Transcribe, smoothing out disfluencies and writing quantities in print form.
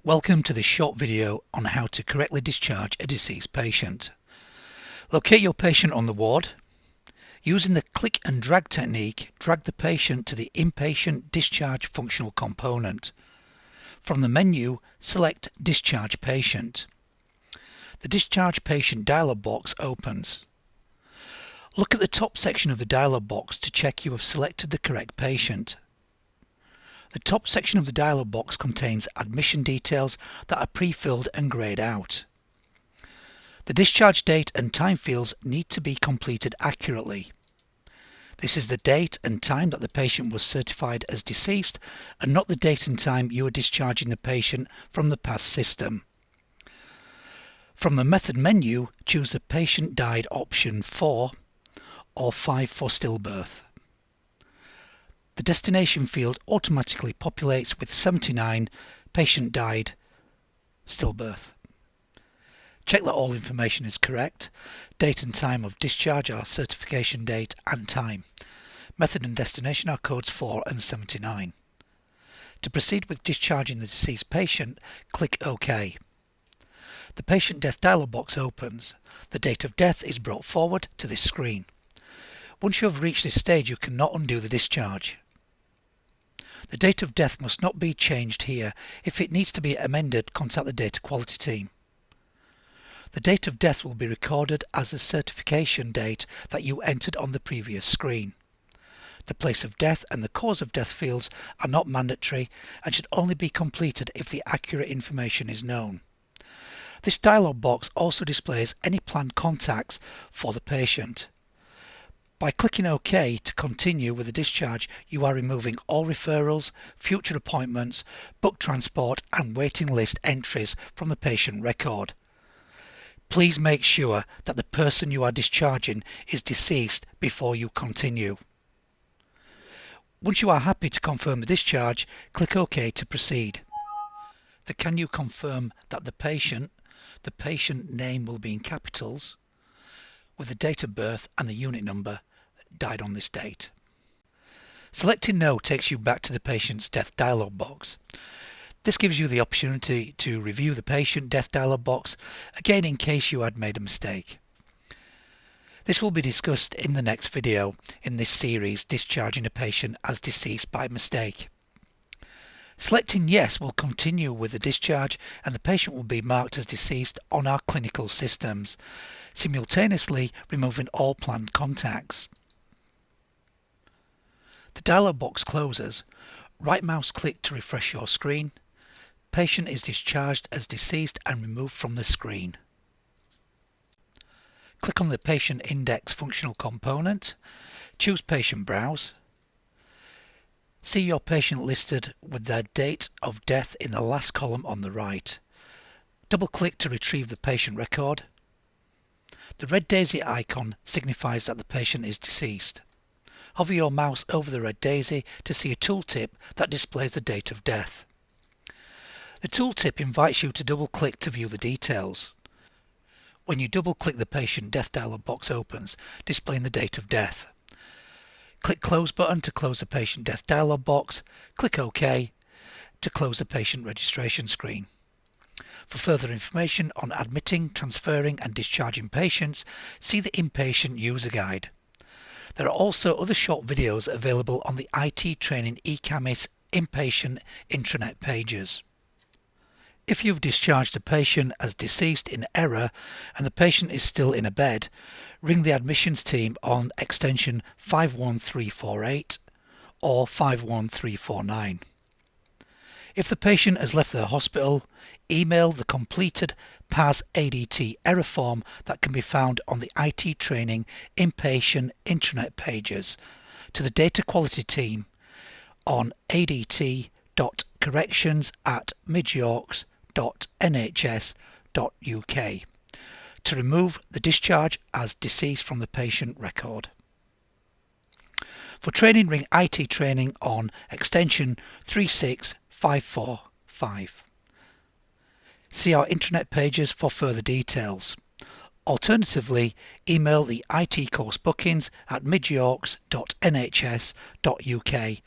Welcome to this short video on how to correctly discharge a deceased patient. Locate your patient on the ward. Using the click and drag technique, drag the patient to the inpatient discharge functional component. From the menu, select Discharge Patient. The Discharge Patient dialog box opens. Look at the top section of the dialog box to check you have selected the correct patient. The top section of the dialog box contains admission details that are pre-filled and greyed out. The discharge date and time fields need to be completed accurately. This is the date and time that the patient was certified as deceased and not the date and time you are discharging the patient from the PAS system. From the method menu, choose the patient died option 4 or 5 for stillbirth. The destination field automatically populates with 79 patient died stillbirth. Check that all information is correct. Date and time of discharge are certification date and time. Method and destination are codes 4 and 79. To proceed with discharging the deceased patient, click OK. The patient death dialog box opens. The date of death is brought forward to this screen. Once you have reached this stage, you cannot undo the discharge. The date of death must not be changed here. If it needs to be amended, contact the data quality team. The date of death will be recorded as the certification date that you entered on the previous screen. The place of death and the cause of death fields are not mandatory and should only be completed if the accurate information is known. This dialog box also displays any planned contacts for the patient. By clicking OK to continue with the discharge, you are removing all referrals, future appointments, book transport and waiting list entries from the patient record. Please make sure that the person you are discharging is deceased before you continue. Once you are happy to confirm the discharge, click OK to proceed. The Can you confirm that the patient name will be in capitals with the date of birth and the unit number died on this date. Selecting No takes you back to the patient's death dialog box. This gives you the opportunity to review the patient death dialog box, again in case you had made a mistake. This will be discussed in the next video in this series, Discharging a Patient as Deceased by Mistake. Selecting Yes will continue with the discharge and the patient will be marked as deceased on our clinical systems, simultaneously removing all planned contacts. The dialog box closes. Right mouse click to refresh your screen. Patient is discharged as deceased and removed from the screen. Click on the Patient Index functional component. Choose Patient Browse. See your patient listed with their date of death in the last column on the right. Double-click to retrieve the patient record. The red daisy icon signifies that the patient is deceased. Hover your mouse over the red daisy to see a tooltip that displays the date of death. The tooltip invites you to double-click to view the details. When you double-click, the patient death dialog box opens, displaying the date of death. Click Close button to close the patient death dialog box. Click OK to close the patient registration screen. For further information on admitting, transferring and discharging patients, see the Inpatient User Guide. There are also other short videos available on the IT Training eCaMIS Inpatient intranet pages. If you've discharged a patient as deceased in error and the patient is still in a bed, ring the admissions team on extension 51348 or 51349. If the patient has left the hospital, email the completed PAS ADT error form that can be found on the IT Training Inpatient intranet pages to the data quality team on adt.corrections@midyorks.nhs.uk to remove the discharge as deceased from the patient record. For training, ring IT Training on extension 36545. See our intranet pages for further details. Alternatively, email the IT course bookings at midyorks.nhs.uk